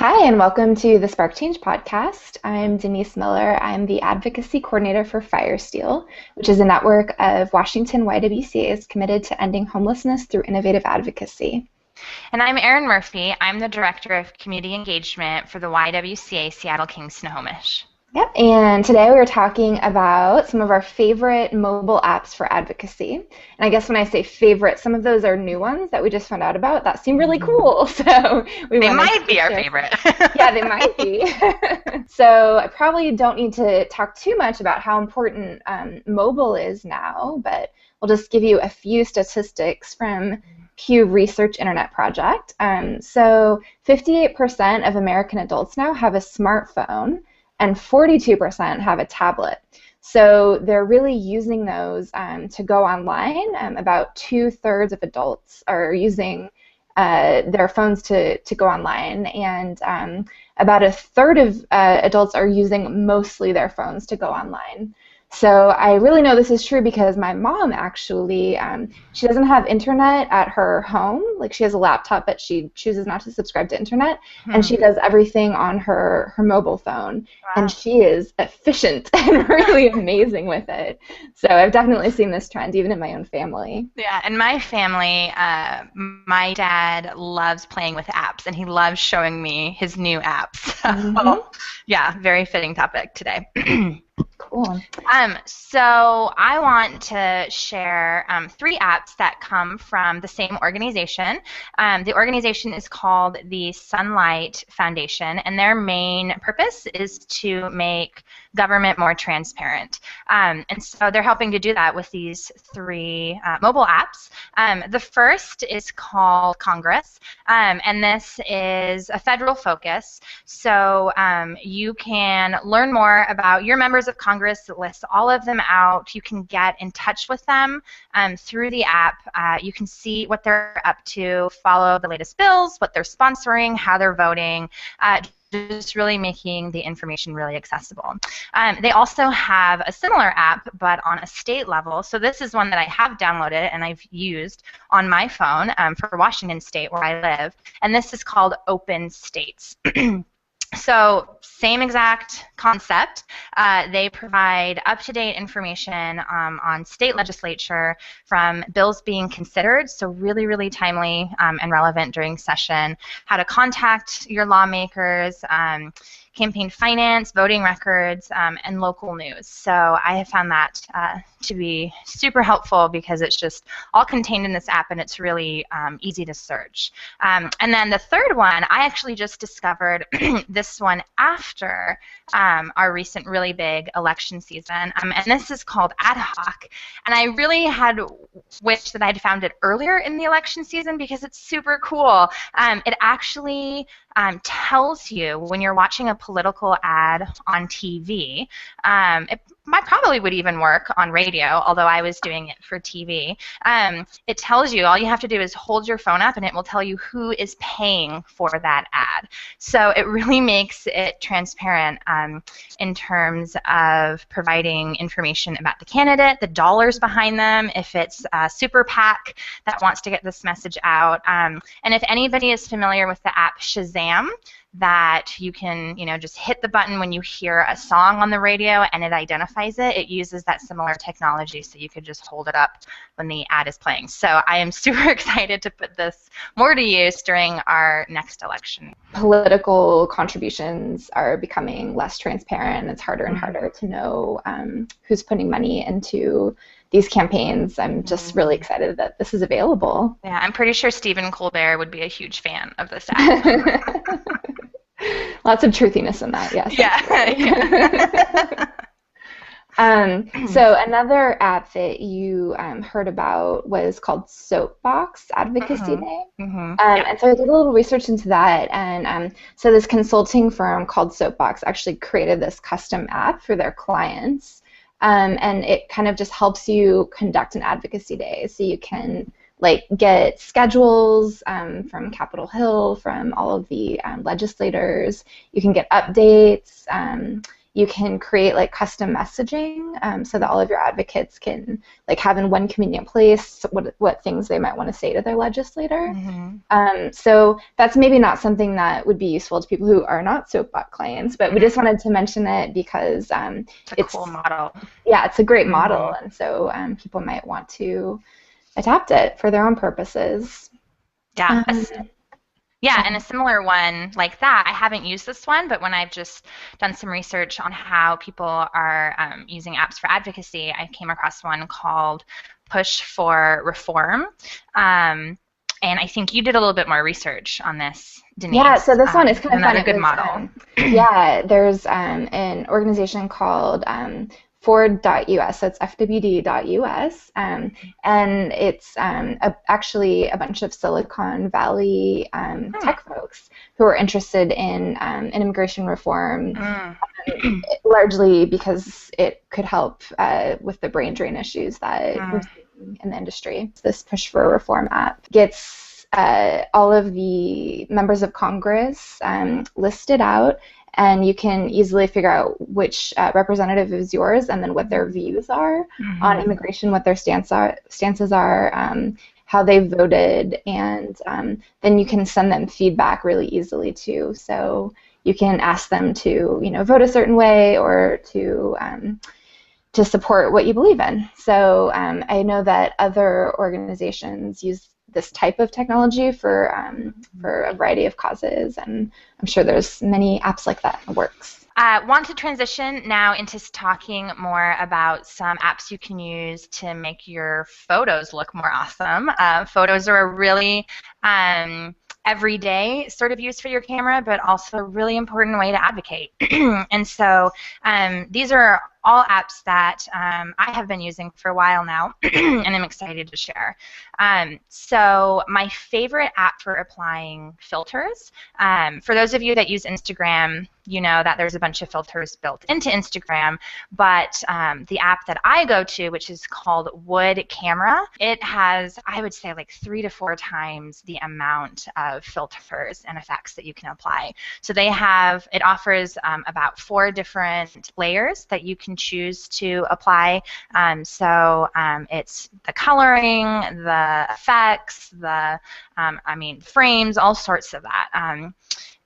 Hi, and welcome to the Spark Change podcast. I'm Denise Miller. I'm the Advocacy Coordinator for Firesteel, which is a network of Washington YWCAs committed to ending homelessness through innovative advocacy. And I'm Erin Murphy. I'm the Director of Community Engagement for the YWCA Seattle King Snohomish. Yep, and today we are talking about some of our favorite mobile apps for advocacy. And I guess when I say favorite, some of those are new ones that we just found out about that seem really cool. So they might be our favorite. Yeah, they might be. So I probably don't need to talk too much about how important mobile is now, but we'll just give you a few statistics from Pew Research Internet Project. So 58% of American adults now have a smartphone, and 42% have a tablet. So they're really using those to go online. About 2/3 of adults are using their phones to go online, and about 1/3 of adults are using mostly their phones to go online. So I really know this is true because my mom actually, she doesn't have internet at her home. Like, she has a laptop, but she chooses not to subscribe to internet, and she does everything on her mobile phone. Wow. And she is efficient and really amazing with it. So I've definitely seen this trend even in my own family. Yeah, in my family, my dad loves playing with apps, and he loves showing me his new apps. So, yeah, very fitting topic today. Cool. So I want to share 3 apps that come from the same organization. The organization is called the Sunlight Foundation, and their main purpose is to make government more transparent. And so they're helping to do that with these 3 mobile apps. The first is called Congress, and this is a federal focus. So you can learn more about your members of Congress. It lists all of them out. You can get in touch with them through the app. You can see what they're up to, follow the latest bills, what they're sponsoring, how they're voting, just really making the information really accessible. They also have a similar app, but on a state level. So this is one that I have downloaded and I've used on my phone for Washington State, where I live, and this is called Open States. So same exact concept. They provide up-to-date information on state legislature from bills being considered, so really, really timely and relevant during session, how to contact your lawmakers, campaign finance, voting records, and local news. So I have found that to be super helpful because it's just all contained in this app, and it's really easy to search. And then the third one, I actually just discovered this one after our recent really big election season, and this is called Ad Hoc. And I really had wished that I'd found it earlier in the election season because it's super cool. It actually tells you when you're watching a political ad on TV. It probably would even work on radio, although I was doing it for TV. It tells you, all you have to do is hold your phone up and it will tell you who is paying for that ad. So it really makes it transparent in terms of providing information about the candidate, the dollars behind them, if it's a super PAC that wants to get this message out. And if anybody is familiar with the app Shazam, that you can, just hit the button when you hear a song on the radio and it identifies it. It uses that similar technology, so you could just hold it up when the ad is playing. So I am super excited to put this more to use during our next election. Political contributions are becoming less transparent. It's harder and harder to know who's putting money into these campaigns. I'm just really excited that this is available. Yeah, I'm pretty sure Stephen Colbert would be a huge fan of this app. Lots of truthiness in that, yes. Yeah. So another app that you heard about was called Soapbox, Advocacy Day. And so I did a little research into that, and so this consulting firm called Soapbox actually created this custom app for their clients, and it kind of just helps you conduct an advocacy day. So you can get schedules from Capitol Hill, from all of the legislators. You can get updates. you can create like custom messaging so that all of your advocates can like have in one convenient place what things they might want to say to their legislator. So that's maybe not something that would be useful to people who are not Soapbox clients, but we just wanted to mention it because it's a cool model. Yeah, it's a great model, and so people might want to adapt it for their own purposes. Yeah. Yeah, and a similar one like that, I haven't used this one, but when I've just done some research on how people are using apps for advocacy, I came across one called Push for Reform. And I think you did a little bit more research on this, Denise. Yeah, so this one is kind of fun. Another good model. Yeah, there's an organization called Ford.us, so it's FWD.us, and it's actually a bunch of Silicon Valley tech folks who are interested in immigration reform, largely because it could help with the brain drain issues that we're seeing in the industry. This Push for Reform app gets all of the members of Congress listed out, and you can easily figure out which representative is yours and then what their views are on immigration, what their stances are, how they voted, and then you can send them feedback really easily too. So you can ask them to, vote a certain way or to support what you believe in. So I know that other organizations use this type of technology for a variety of causes, and I'm sure there's many apps like that in the works. Want to transition now into talking more about some apps you can use to make your photos look more awesome. Photos are a really everyday sort of use for your camera, but also a really important way to advocate. And so these are all apps that I have been using for a while now, and I'm excited to share. So my favorite app for applying filters, for those of you that use Instagram, you know that there's a bunch of filters built into Instagram, but the app that I go to, which is called Wood Camera, it has, I would say, like 3 to 4 times the amount of filters and effects that you can apply. So it offers about 4 different layers that you can choose to apply. It's the coloring, the effects, the frames, all sorts of that.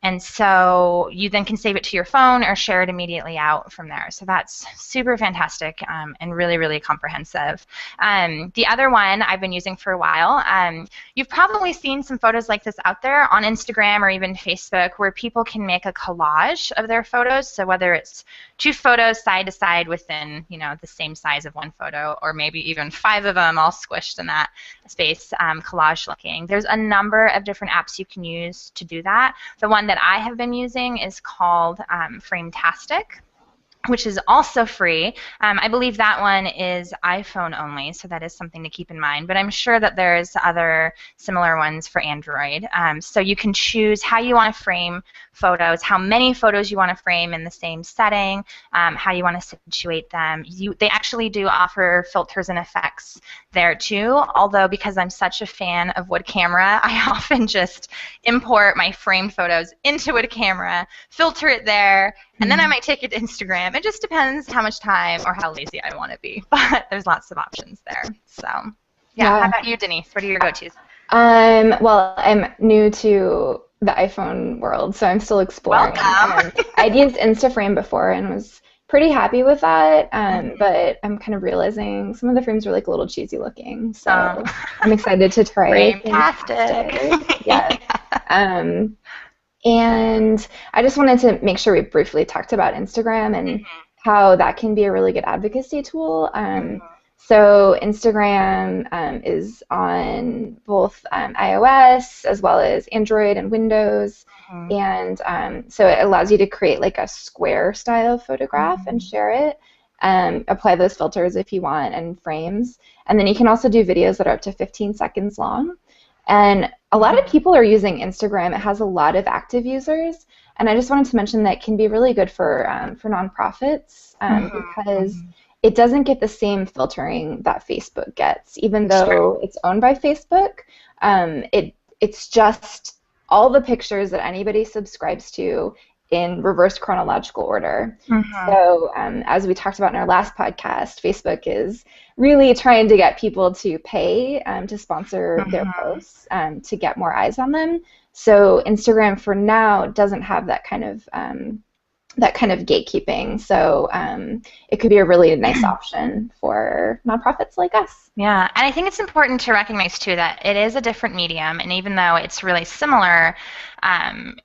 And so you then can save it to your phone or share it immediately out from there. So that's super fantastic and really, really comprehensive. The other one I've been using for a while, you've probably seen some photos like this out there on Instagram or even Facebook where people can make a collage of their photos. So whether it's 2 photos side to side within, the same size of one photo, or maybe even 5 of them all squished in that space, collage looking. There's a number of different apps you can use to do that. The one that I have been using is called Frametastic, which is also free. I believe that one is iPhone only, so that is something to keep in mind. But I'm sure that there's other similar ones for Android. So you can choose how you want to frame photos, how many photos you want to frame in the same setting, how you want to situate them. They actually do offer filters and effects there too, although because I'm such a fan of Wood Camera, I often just import my framed photos into Wood Camera, filter it there, and then I might take it to Instagram. It just depends how much time or how lazy I want to be, but there's lots of options there. So, yeah. How about you, Denise? What are your go-tos? Well, I'm new to the iPhone world, so I'm still exploring. Welcome. I'd used InstaFrame before and was pretty happy with that, but I'm kind of realizing some of the frames are like a little cheesy looking, so I'm excited to try Fantastic. Yeah. And I just wanted to make sure we briefly talked about Instagram and how that can be a really good advocacy tool. So Instagram is on both iOS as well as Android and Windows, and so it allows you to create like a square style photograph and share it. Apply those filters if you want and frames, and then you can also do videos that are up to 15 seconds long. And a lot of people are using Instagram. It has a lot of active users, and I just wanted to mention that it can be really good for nonprofits because it doesn't get the same filtering that Facebook gets, even though it's owned by Facebook. It's just all the pictures that anybody subscribes to in reverse chronological order. Mm-hmm. So as we talked about in our last podcast, Facebook is really trying to get people to pay to sponsor their Mm-hmm. posts to get more eyes on them. So Instagram for now doesn't have that kind of gatekeeping. So it could be a really nice option for nonprofits like us. Yeah, and I think it's important to recognize too that it is a different medium, and even though it's really similar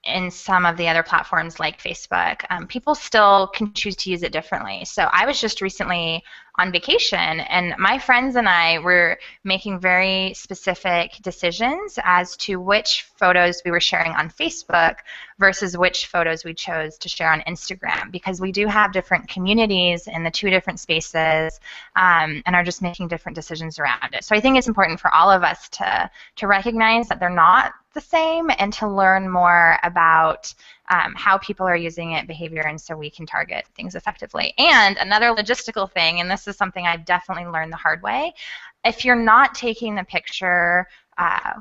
in some of the other platforms like Facebook, people still can choose to use it differently. So I was just recently on vacation, and my friends and I were making very specific decisions as to which photos we were sharing on Facebook versus which photos we chose to share on Instagram, because we do have different communities in the two different spaces and are just making different decisions around it. So I think it's important for all of us to recognize that they're not the same and to learn more about how people are using it, behavior, and so we can target things effectively. And another logistical thing, and this is something I've definitely learned the hard way, if you're not taking the picture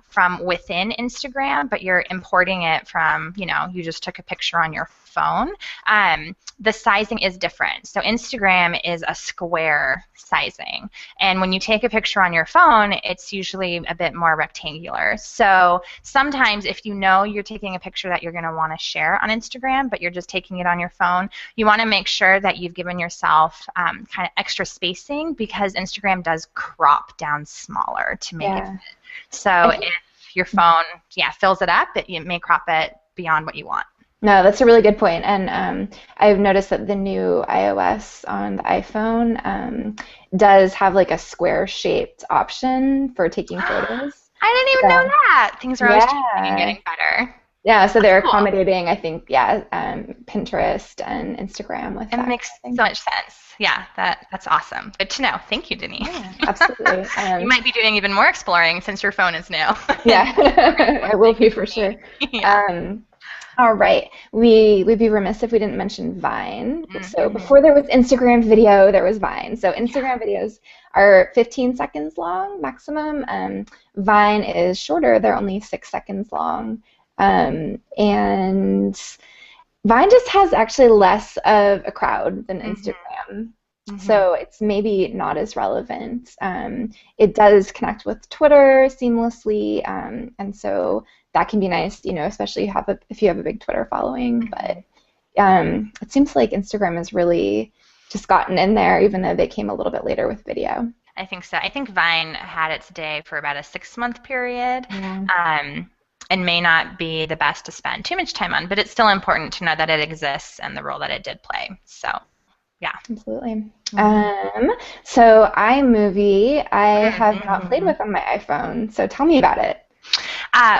from within Instagram, but you're importing it from, you just took a picture on your phone, the sizing is different. So Instagram is a square sizing. And when you take a picture on your phone, it's usually a bit more rectangular. So sometimes if you know you're taking a picture that you're going to want to share on Instagram, but you're just taking it on your phone, you want to make sure that you've given yourself kind of extra spacing, because Instagram does crop down smaller to make it fit. So if your phone, fills it up, it may crop it beyond what you want. No, that's a really good point. And I've noticed that the new iOS on the iPhone does have like a square-shaped option for taking photos. I didn't even know that. Things are always changing and getting better. Yeah, so they're cool. accommodating, I think, Pinterest and Instagram with that. It makes so much sense. Yeah, that's awesome. Good to know. Thank you, Denise. Yeah, absolutely. You might be doing even more exploring since your phone is new. Yeah, I will be for sure. Yeah. All right. We'd be remiss if we didn't mention Vine. So before there was Instagram video, there was Vine. So Instagram videos are 15 seconds long maximum. Vine is shorter. They're only 6 seconds long. And Vine just has actually less of a crowd than Instagram. So it's maybe not as relevant. It does connect with Twitter seamlessly, and so that can be nice, especially if you have a big Twitter following. But it seems like Instagram has really just gotten in there, even though they came a little bit later with video. I think so. I think Vine had its day for about a 6-month period. And may not be the best to spend too much time on, but it's still important to know that it exists and the role that it did play. So, yeah. Absolutely. So iMovie, I have not played with on my iPhone, so tell me about it.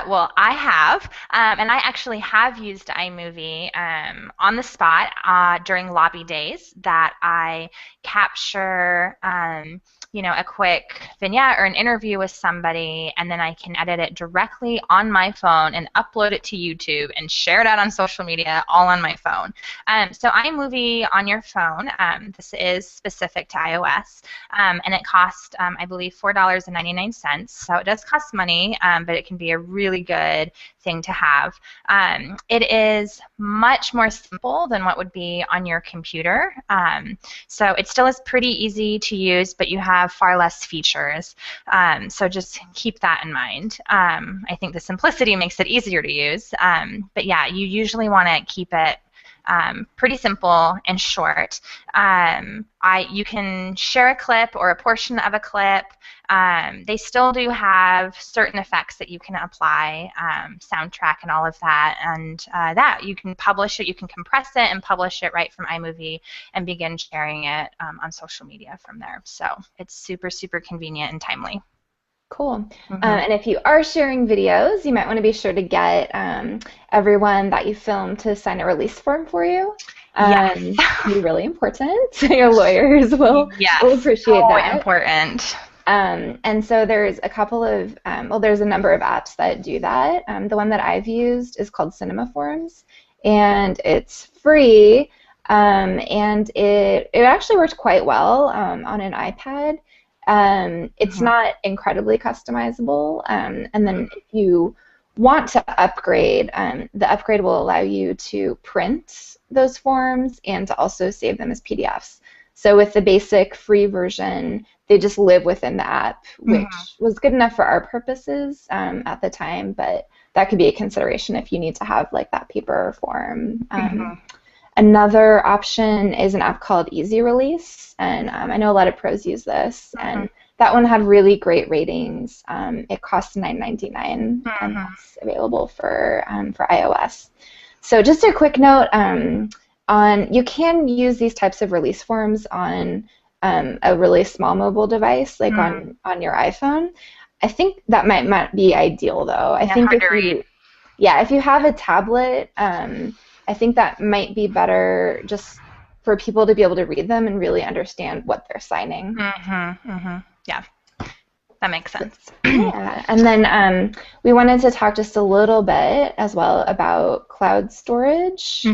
Well, I have, and I actually have used iMovie on the spot during lobby days that I capture a quick vignette or an interview with somebody, and then I can edit it directly on my phone and upload it to YouTube and share it out on social media all on my phone. So iMovie on your phone, this is specific to iOS, and it costs, I believe, $4.99. So it does cost money, but it can be a really good thing to have. It is much more simple than what would be on your computer. So it still is pretty easy to use, but you have far less features. So just keep that in mind. I think the simplicity makes it easier to use. But yeah, you usually want to keep it pretty simple and short. You can share a clip or a portion of a clip. They still do have certain effects that you can apply, soundtrack and all of that, and that you can publish it, you can compress it and publish it right from iMovie and begin sharing it on social media from there. So it's super, super convenient and timely. Cool. And if you are sharing videos, you might want to be sure to get everyone that you film to sign a release form for you. Yes. Be really important. Your lawyers will appreciate that. So important. And so there's a couple of, there's a number of apps that do that. The one that I've used is called Cinema Forms, and it's free, and it actually worked quite well on an iPad. It's not incredibly customizable, and then if you want to upgrade, the upgrade will allow you to print those forms and to also save them as PDFs. So with the basic free version, they just live within the app, which was good enough for our purposes at the time, but that could be a consideration if you need to have like that paper form. Another option is an app called Easy Release, and I know a lot of pros use this, and that one had really great ratings. It costs $9.99, and that's available for iOS. So just a quick note on you can use these types of release forms on a really small mobile device, like on your iPhone. I think that might not be ideal, though. I think if you have a tablet, I think that might be better just for people to be able to read them and really understand what they're signing. Yeah, that makes sense. Yeah, and then we wanted to talk just a little bit as well about cloud storage.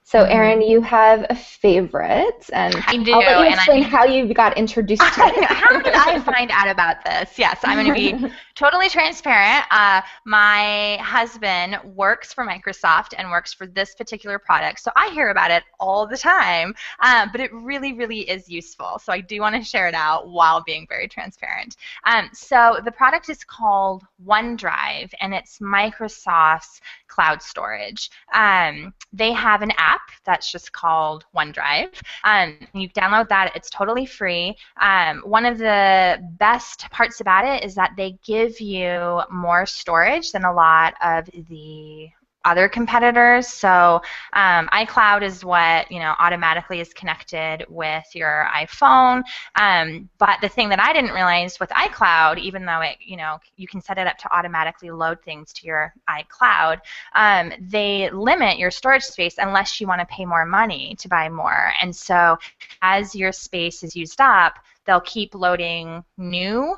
So, Erin, you have a favorite, and I do, I'll let you explain how you got introduced to it. How did I find out about this? Yes, I'm going to be totally transparent. My husband works for Microsoft and works for this particular product, so I hear about it all the time, but it really, really is useful. So I do want to share it out while being very transparent. So the product is called OneDrive, and it's Microsoft's cloud storage. They have an app that's just called OneDrive. You download that. It's totally free. One of the best parts about it is that they give you more storage than a lot of the other competitors. So iCloud is what automatically is connected with your iPhone. But the thing that I didn't realize with iCloud, even though it you can set it up to automatically load things to your iCloud, they limit your storage space unless you want to pay more money to buy more. And so as your space is used up, they'll keep loading new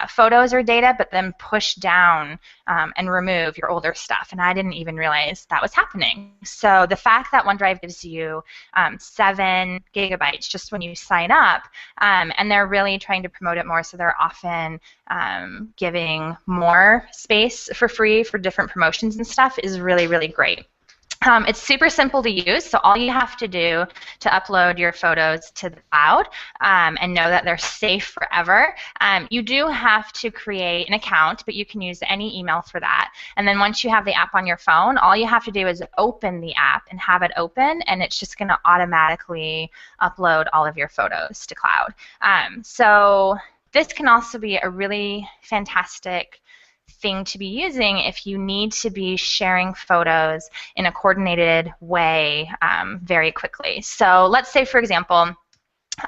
photos or data, but then push down and remove your older stuff. And I didn't even realize that was happening. So the fact that OneDrive gives you 7 gigabytes just when you sign up, and they're really trying to promote it more, so they're often giving more space for free for different promotions and stuff, is really, really great. It's super simple to use, so all you have to do to upload your photos to the cloud and know that they're safe forever, you do have to create an account, but you can use any email for that. And then once you have the app on your phone, all you have to do is open the app and have it open, and it's just going to automatically upload all of your photos to cloud. So this can also be a really fantastic thing to be using if you need to be sharing photos in a coordinated way very quickly. So let's say, for example,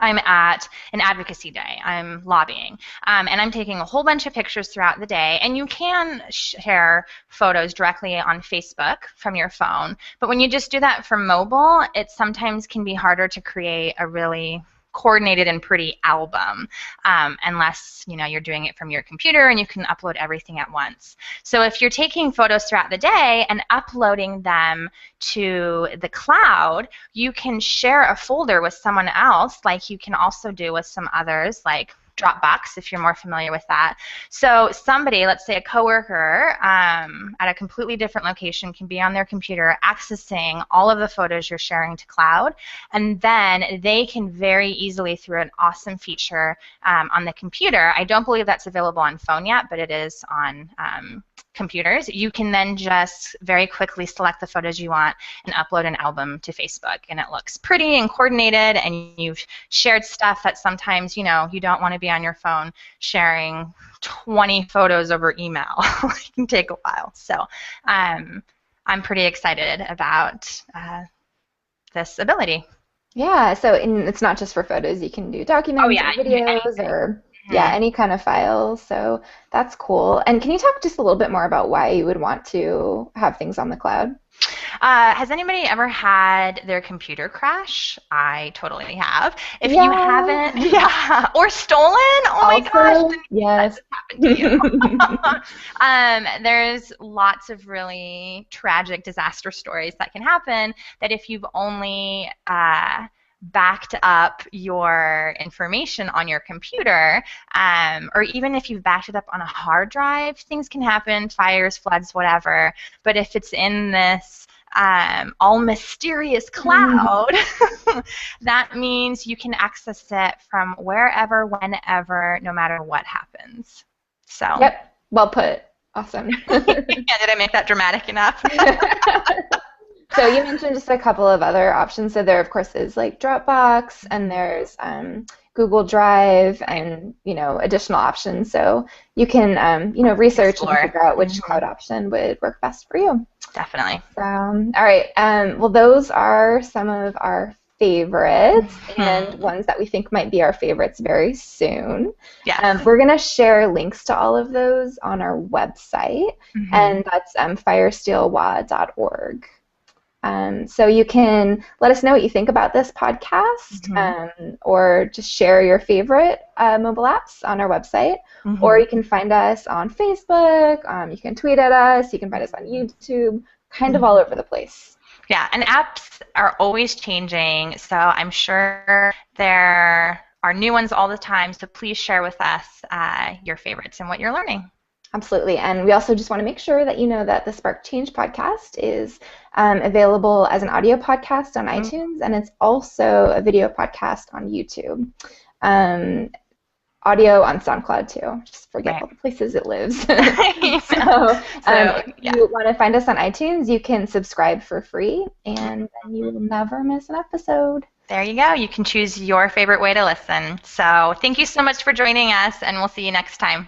I'm at an advocacy day, I'm lobbying, and I'm taking a whole bunch of pictures throughout the day, and you can share photos directly on Facebook from your phone, but when you just do that from mobile, it sometimes can be harder to create a really coordinated and pretty album unless you're doing it from your computer and you can upload everything at once. So if you're taking photos throughout the day and uploading them to the cloud, you can share a folder with someone else, like you can also do with some others, like Dropbox, if you're more familiar with that. So somebody, let's say a coworker at a completely different location, can be on their computer accessing all of the photos you're sharing to cloud, and then they can very easily, through an awesome feature on the computer, I don't believe that's available on phone yet, but it is on computers, you can then just very quickly select the photos you want and upload an album to Facebook, and it looks pretty and coordinated, and you've shared stuff that sometimes you don't want to be on your phone sharing 20 photos over email. It can take a while. So I'm pretty excited about this ability. Yeah, so it's not just for photos. You can do documents or videos or any kind of files. So that's cool. And can you talk just a little bit more about why you would want to have things on the cloud? Has anybody ever had their computer crash? I totally have. If you haven't, or stolen, oh my gosh, yes, happened to you. There's lots of really tragic disaster stories that can happen that if you've only backed up your information on your computer, or even if you've backed it up on a hard drive, things can happen, fires, floods, whatever. But if it's in this all mysterious cloud, that means you can access it from wherever, whenever, no matter what happens. So. Yep. Well put. Awesome. Yeah, did I make that dramatic enough? So you mentioned just a couple of other options. So there, of course, is like Dropbox, and there's Google Drive, and additional options. So you can research Explore. and figure out which cloud option would work best for you. Definitely. So, all right. Well, those are some of our favorites and ones that we think might be our favorites very soon. Yes. We're going to share links to all of those on our website, and that's firesteelwa.org. So you can let us know what you think about this podcast, or just share your favorite mobile apps on our website, or you can find us on Facebook, you can tweet at us, you can find us on YouTube, kind of all over the place. Yeah, and apps are always changing, so I'm sure there are new ones all the time, so please share with us your favorites and what you're learning. Absolutely, and we also just want to make sure that you know that the Spark Change podcast is available as an audio podcast on iTunes, and it's also a video podcast on YouTube. Audio on SoundCloud too. Just forget all the places it lives. If you want to find us on iTunes, you can subscribe for free, and then you will never miss an episode. There you go. You can choose your favorite way to listen. So thank you so much for joining us, and we'll see you next time.